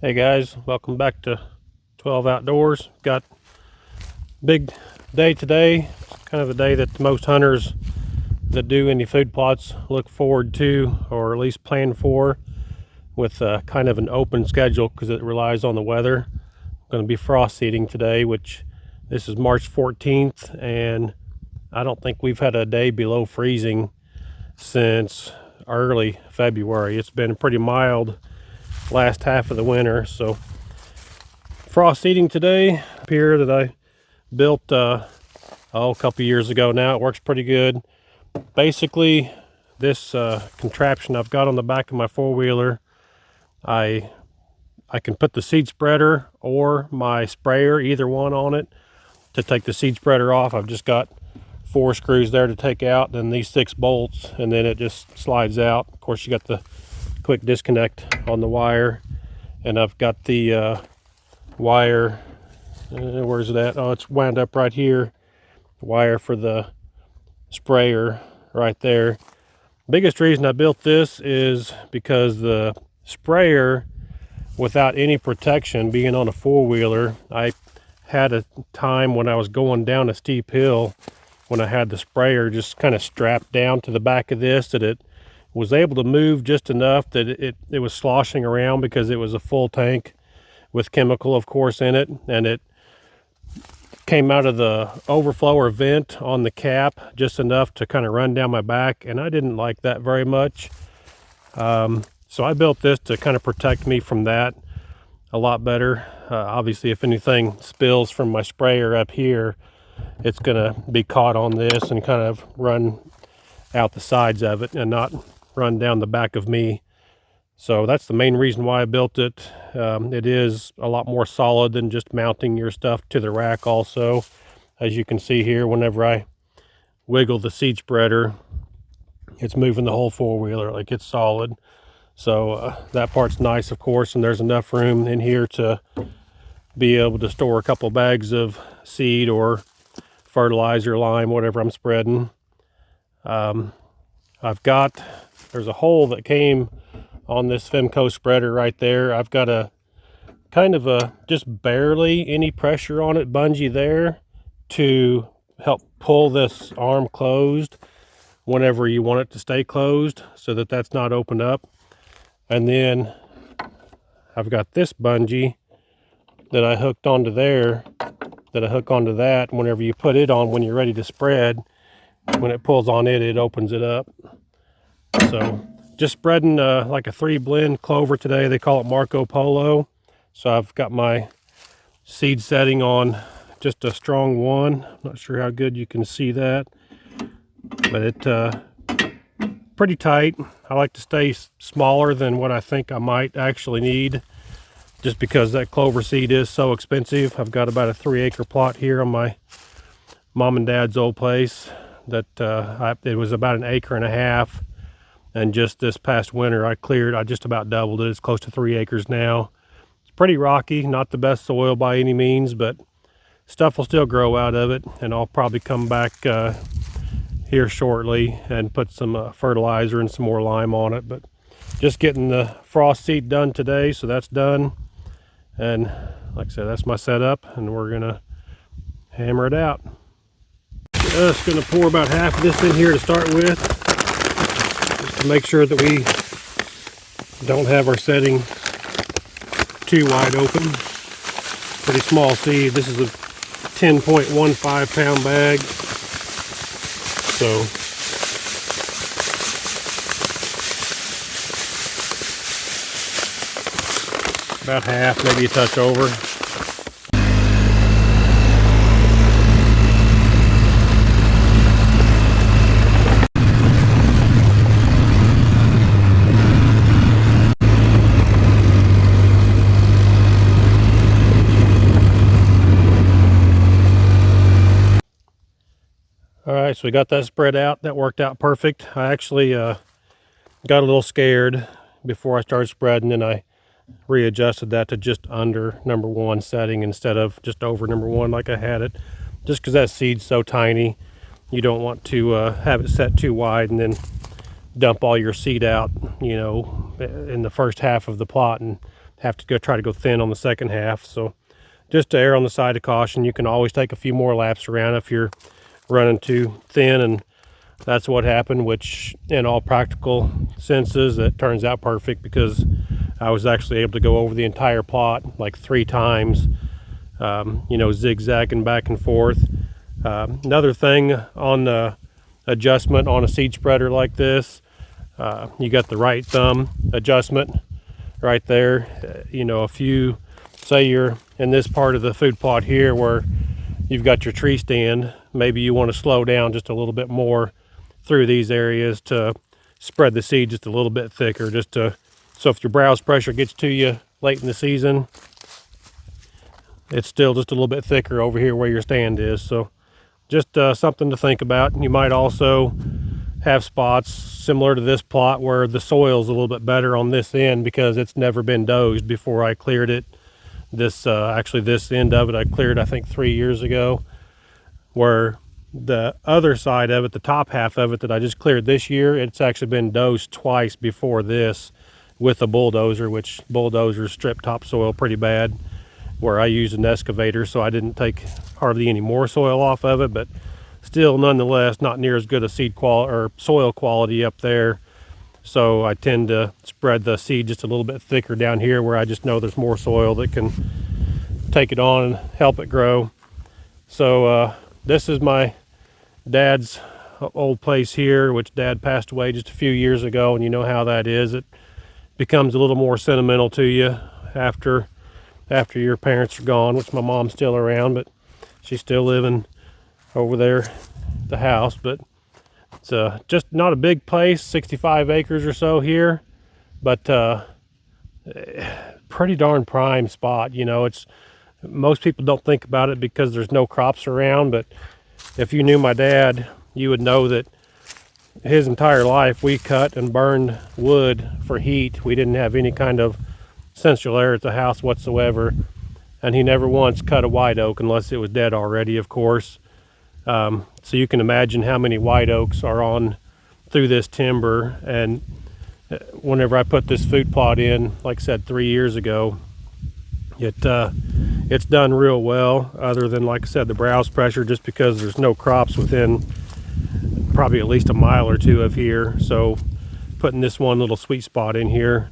Hey guys, welcome back to 12 Outdoors. Got a big day today. Kind of a day that most hunters that do any food plots look forward to, or at least plan for, with kind of an open schedule because it relies on the weather. Going to be frost seeding today, which this is March 14th, and I don't think we've had a day below freezing since early February. It's been pretty mild last half of the winter, so frost seeding today. Pier that I built a couple years ago now. It works pretty good. Basically, this contraption I've got on the back of my four-wheeler, I can put the seed spreader or my sprayer, either one, on it to take the seed spreader off. I've just got 4 screws there to take out, then these 6 bolts, and then it just slides out. Of course, you got the quick disconnect on the wire, and I've got the wire, where's it at? Oh, it's wound up right here. Wire for the sprayer right there. Biggest reason I built this is because the sprayer, without any protection, being on a four-wheeler, I had a time when I was going down a steep hill when I had the sprayer just kind of strapped down to the back of this, that it was able to move just enough that it was sloshing around because it was a full tank with chemical, of course, in it, and it came out of the overflow or vent on the cap just enough to kind of run down my back, and I didn't like that very much. So I built this to kind of protect me from that a lot better. Obviously, if anything spills from my sprayer up here, it's gonna be caught on this and kind of run out the sides of it and not run down the back of me. So that's the main reason why I built it. It is a lot more solid than just mounting your stuff to the rack also. As you can see here, whenever I wiggle the seed spreader, it's moving the whole four-wheeler, like it's solid. So that part's nice, of course, and there's enough room in here to be able to store a couple bags of seed or fertilizer, lime, whatever I'm spreading. There's a hole that came on this Femco spreader right there. I've got a kind of a just barely any pressure on it bungee there to help pull this arm closed whenever you want it to stay closed, so that that's not opened up. And then I've got this bungee that I hooked onto there, that I hook onto that. Whenever you put it on, when you're ready to spread, when it pulls on it, it opens it up. So just spreading like a 3-blend clover today. They call it Marco Polo. So I've got my seed setting on just a strong 1. I'm not sure how good you can see that, but it pretty tight. I like to stay smaller than what I think I might actually need, just because that clover seed is so expensive. I've got about a 3-acre plot here on my mom and dad's old place that it was about 1.5 acres. And just this past winter, I just about doubled it. It's close to 3 acres now. It's pretty rocky, not the best soil by any means, but stuff will still grow out of it. And I'll probably come back here shortly and put some fertilizer and some more lime on it. But just getting the frost seed done today, so that's done. And like I said, that's my setup, and we're gonna hammer it out. Just gonna pour about half of this in here to start with, just to make sure that we don't have our setting too wide open. Pretty small seed. This is a 10.15 pound bag. So about half, maybe a touch over. All right, so we got that spread out. That worked out perfect. I actually got a little scared before I started spreading, and I readjusted that to just under number 1 setting instead of just over number 1 like I had it, just because that seed's so tiny. You don't want to have it set too wide and then dump all your seed out, you know, in the first half of the plot and have to try to go thin on the second half. So just to err on the side of caution, you can always take a few more laps around if you're running too thin, and that's what happened, which in all practical senses, it turns out perfect because I was actually able to go over the entire plot like 3 times, you know, zigzagging back and forth. Another thing on the adjustment on a seed spreader like this, you got the right thumb adjustment right there. You know, if you say you're in this part of the food plot here where you've got your tree stand, maybe you want to slow down just a little bit more through these areas to spread the seed just a little bit thicker, just to, so if your browse pressure gets to you late in the season, it's still just a little bit thicker over here where your stand is. So just something to think about. You might also have spots similar to this plot where the soil's a little bit better on this end because it's never been dozed before I cleared it. This actually, this end of it I cleared I think 3 years ago, where the other side of it, the top half of it that I just cleared this year, it's actually been dosed twice before this with a bulldozer, which bulldozers strip topsoil pretty bad, where I used an excavator, so I didn't take hardly any more soil off of it, but still nonetheless not near as good a seed quality or soil quality up there. So I tend to spread the seed just a little bit thicker down here where I just know there's more soil that can take it on and help it grow. So this is my dad's old place here, which dad passed away just a few years ago, and you know how that is. It becomes a little more sentimental to you after your parents are gone, which my mom's still around, but she's still living over there at the house. But it's just not a big place, 65 acres or so here, but pretty darn prime spot. You know, it's, most people don't think about it because there's no crops around, but if you knew my dad, you would know that his entire life we cut and burned wood for heat. We didn't have any kind of central air at the house whatsoever, and he never once cut a white oak unless it was dead already, of course. So you can imagine how many white oaks are on through this timber. And whenever I put this food plot in, like I said, 3 years ago, it's done real well, other than, like I said, the browse pressure, just because there's no crops within probably at least a mile or two of here. So putting this one little sweet spot in here,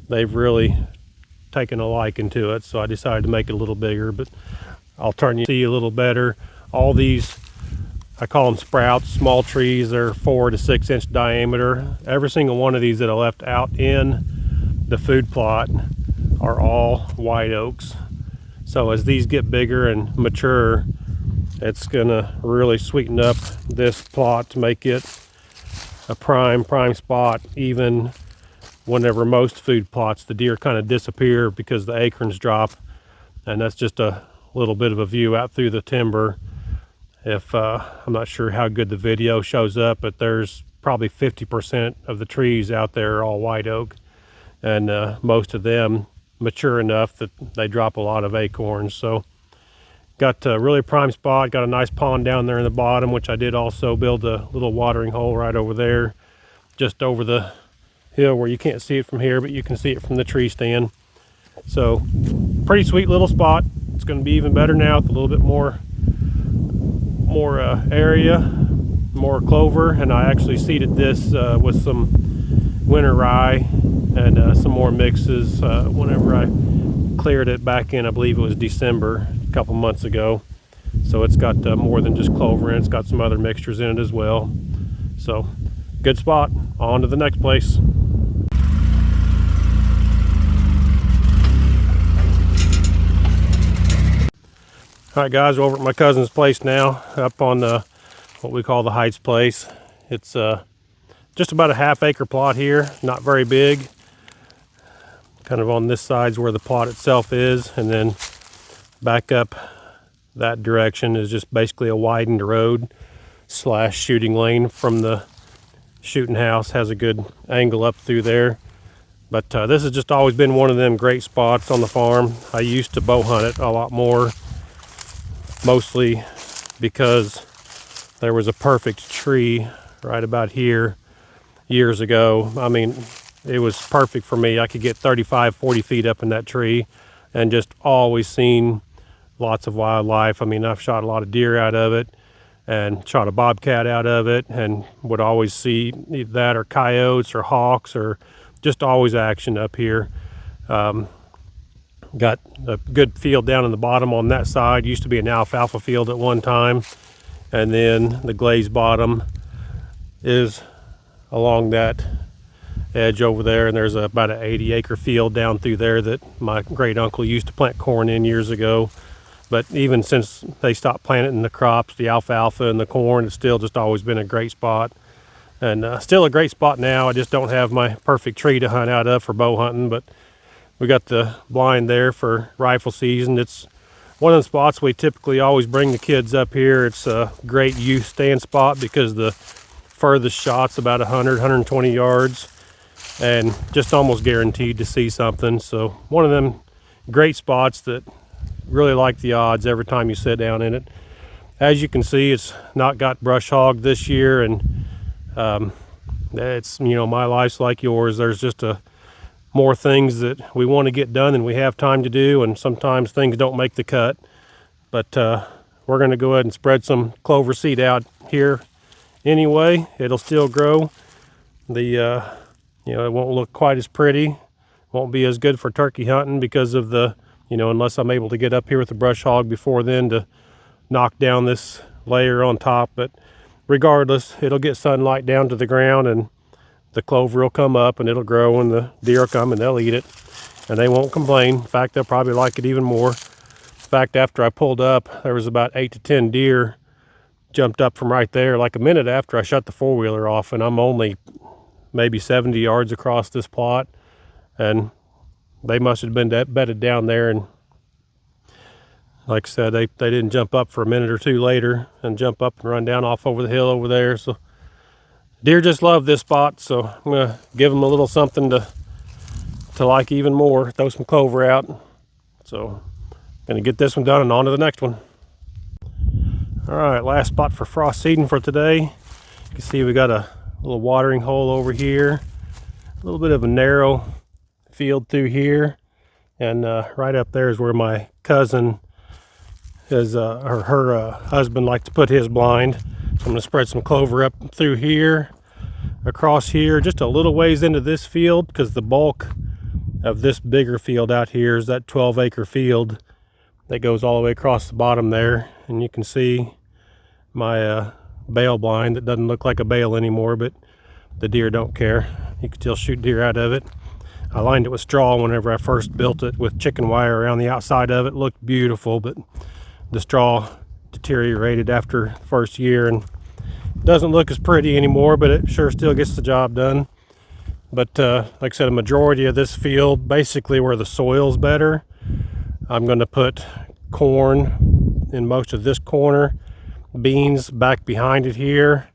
they've really taken a liking to it, so I decided to make it a little bigger. But I'll turn you see a little better. All these, I call them sprouts, small trees. They're 4 to 6 inch diameter. Every single one of these that I left out in the food plot are all white oaks. So as these get bigger and mature, it's gonna really sweeten up this plot to make it a prime spot. Even whenever most food plots, the deer kind of disappear because the acorns drop, and that's just a little bit of a view out through the timber. If I'm not sure how good the video shows up, but there's probably 50% of the trees out there are all white oak, and most of them mature enough that they drop a lot of acorns. So got a really prime spot. Got a nice pond down there in the bottom, which I did also build a little watering hole right over there, just over the hill where you can't see it from here, but you can see it from the tree stand. So pretty sweet little spot. It's going to be even better now with a little bit more area, more clover. And I actually seeded this with some winter rye and some more mixes whenever I cleared it back in, I believe it was December, a couple months ago. So it's got more than just clover in it. It's got some other mixtures in it as well. So good spot. On to the next place. All right, guys, we're over at my cousin's place now, up on what we call the Heights place. It's just about a half-acre plot here, not very big. Kind of on this side's where the plot itself is, and then back up that direction is just basically a widened road / shooting lane from the shooting house. Has a good angle up through there. But this has just always been one of them great spots on the farm. I used to bow hunt it a lot more, mostly because there was a perfect tree right about here years ago. I mean, it was perfect for me. I could get 35, 40 feet up in that tree and just always seen lots of wildlife. I mean, I've shot a lot of deer out of it and shot a bobcat out of it, and would always see that or coyotes or hawks, or just always action up here. Got a good field down in the bottom on that side. Used to be an alfalfa field at one time, and then the glazed bottom is along that edge over there, and there's about an 80-acre field down through there that my great uncle used to plant corn in years ago. But even since they stopped planting the crops, the alfalfa and the corn, it's still just always been a great spot, and still a great spot now. I just don't have my perfect tree to hunt out of for bow hunting, but we got the blind there for rifle season. It's one of the spots we typically always bring the kids up here. It's a great youth stand spot because the furthest shot's about 100, 120 yards, and just almost guaranteed to see something. So one of them great spots that really like the odds every time you sit down in it. As you can see, it's not got brush hogged this year, and it's, you know, my life's like yours. There's just more things that we want to get done than we have time to do, and sometimes things don't make the cut. But we're going to go ahead and spread some clover seed out here anyway. It'll still grow. The you know, it won't look quite as pretty, won't be as good for turkey hunting because of the, you know, unless I'm able to get up here with the brush hog before then to knock down this layer on top. But regardless, it'll get sunlight down to the ground, and the clover will come up and it'll grow, and the deer will come and they'll eat it, and they won't complain. In fact, they'll probably like it even more. In fact, after I pulled up, there was about 8 to 10 deer jumped up from right there like a minute after I shut the four-wheeler off, and I'm only maybe 70 yards across this plot, and they must have been bedded down there. And like I said, they didn't jump up for a minute or two later and jump up and run down off over the hill over there. So deer just love this spot, so I'm gonna give them a little something to like even more. Throw some clover out. So gonna get this one done and on to the next one. All right, last spot for frost seeding for today. You can see we got a little watering hole over here, a little bit of a narrow field through here, and right up there is where my cousin is, or her husband likes to put his blind. So I'm going to spread some clover up through here, across here, just a little ways into this field, because the bulk of this bigger field out here is that 12-acre field that goes all the way across the bottom there. And you can see my bale blind that doesn't look like a bale anymore, but the deer don't care. You can still shoot deer out of it. I lined it with straw whenever I first built it, with chicken wire around the outside of it. It looked beautiful, but the straw deteriorated after the first year and doesn't look as pretty anymore, but it sure still gets the job done. But like I said, a majority of this field, basically where the soil's better, I'm going to put corn in most of this corner, beans back behind it here,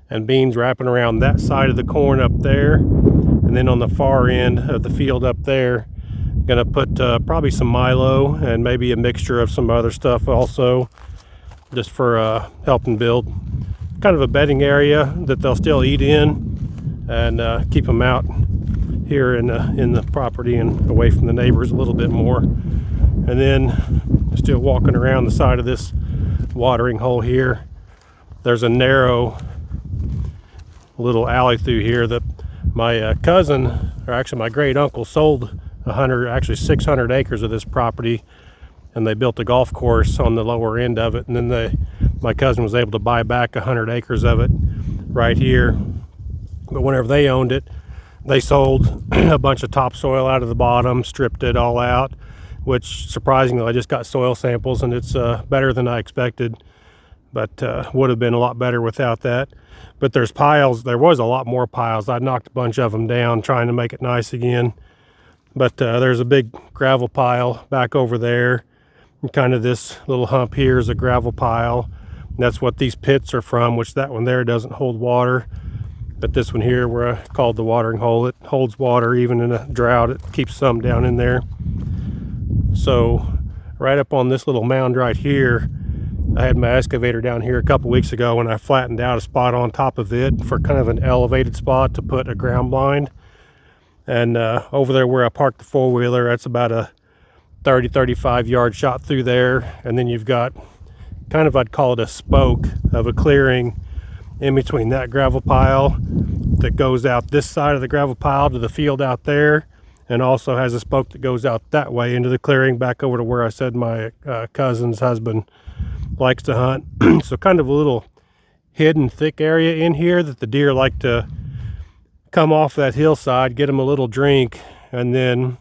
and beans wrapping around that side of the corn up there. And then on the far end of the field up there, I'm gonna put probably some milo and maybe a mixture of some other stuff also, just for helping build kind of a bedding area that they'll still eat in, and keep them out here in the property and away from the neighbors a little bit more. And then still walking around the side of this watering hole here, there's a narrow little alley through here that my cousin, or actually my great uncle, sold 600 acres of this property, and they built a golf course on the lower end of it. And then my cousin was able to buy back 100 acres of it right here. But whenever they owned it, they sold a bunch of topsoil out of the bottom, stripped it all out, which surprisingly I just got soil samples, and it's better than I expected, but would have been a lot better without that. But there's piles, there was a lot more piles. I knocked a bunch of them down trying to make it nice again. But there's a big gravel pile back over there, and kind of this little hump here is a gravel pile. And that's what these pits are from, which that one there doesn't hold water. But this one here, where I called the watering hole, it holds water even in a drought. It keeps some down in there. So right up on this little mound right here, I had my excavator down here a couple weeks ago, and I flattened out a spot on top of it for kind of an elevated spot to put a ground blind. And over there where I parked the four-wheeler, that's about a 30-35 yard shot through there. And then you've got kind of, I'd call it a spoke of a clearing in between that gravel pile that goes out this side of the gravel pile to the field out there, and also has a spoke that goes out that way into the clearing back over to where I said my cousin's husband likes to hunt. So kind of a little hidden thick area in here that the deer like to come off that hillside, get them a little drink, and then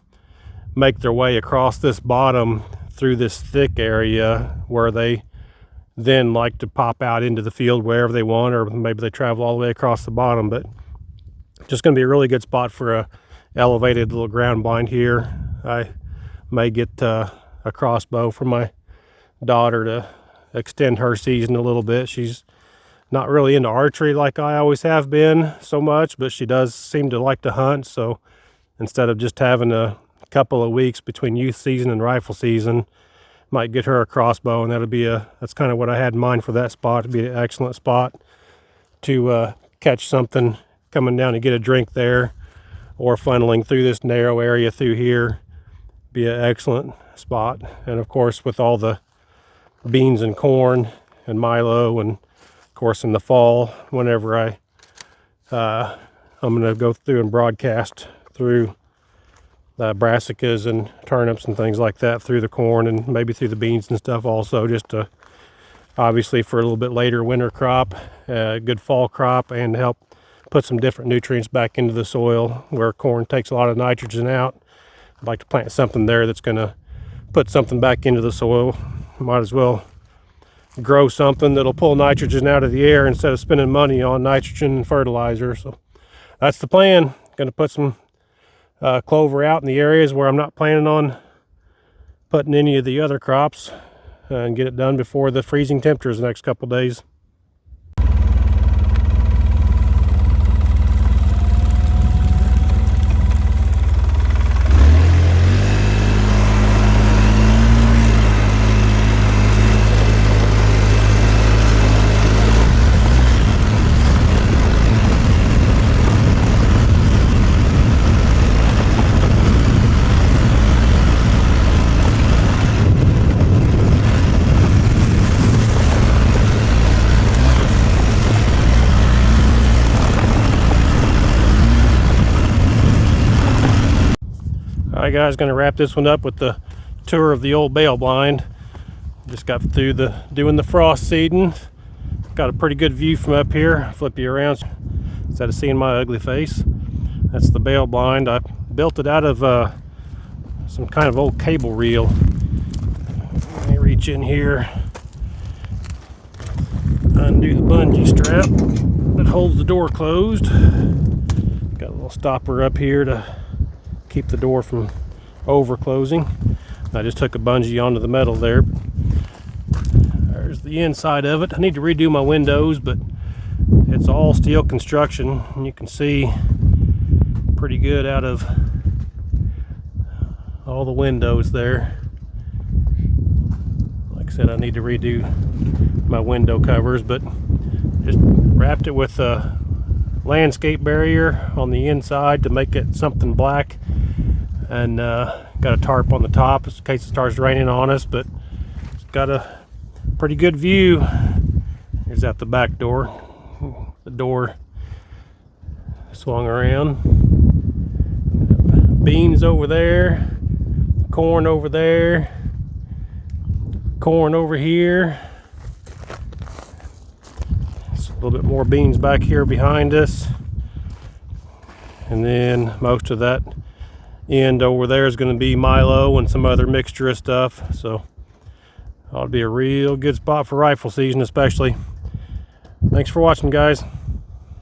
make their way across this bottom through this thick area where they then like to pop out into the field wherever they want, or maybe they travel all the way across the bottom. But just going to be a really good spot for a elevated little ground blind here. I may get a crossbow for my daughter to extend her season a little bit. She's not really into archery like I always have been so much, but she does seem to like to hunt. So instead of just having a couple of weeks between youth season and rifle season, might get her a crossbow, and that's kind of what I had in mind for that spot. It'd be an excellent spot to catch something coming down to get a drink there, or funneling through this narrow area through here. Be an excellent spot. And of course, with all the beans and corn and milo, and of course in the fall, whenever I'm going to go through and broadcast through brassicas and turnips and things like that through the corn, and maybe through the beans and stuff also, just to obviously for a little bit later winter crop, good fall crop, and help put some different nutrients back into the soil where corn takes a lot of nitrogen out. I'd like to plant something there that's going to put something back into the soil. Might as well grow something that'll pull nitrogen out of the air instead of spending money on nitrogen and fertilizer. So that's the plan. Going to put some clover out in the areas where I'm not planning on putting any of the other crops, and get it done before the freezing temperatures the next couple days. Alright guys, going to wrap this one up with the tour of the old bale blind. Just got through doing the frost seeding. Got a pretty good view from up here. Flip you around instead of seeing my ugly face. That's the bale blind. I built it out of some kind of old cable reel. Let me reach in here, undo the bungee strap that holds the door closed. Got a little stopper up here to keep the door from over closing. I just took a bungee onto the metal there. There's the inside of it. I need to redo my windows, but it's all steel construction, and you can see pretty good out of all the windows there. Like I said, I need to redo my window covers, but just wrapped it with a landscape barrier on the inside to make it something black, and got a tarp on the top in case it starts raining on us. But it's got a pretty good view. Here's out the back door. The door swung around. Beans over there, corn over there, corn over here. It's a little bit more beans back here behind us, and then most of that end over there is going to be milo and some other mixture of stuff. So ought to be a real good spot for rifle season especially. Thanks for watching, guys.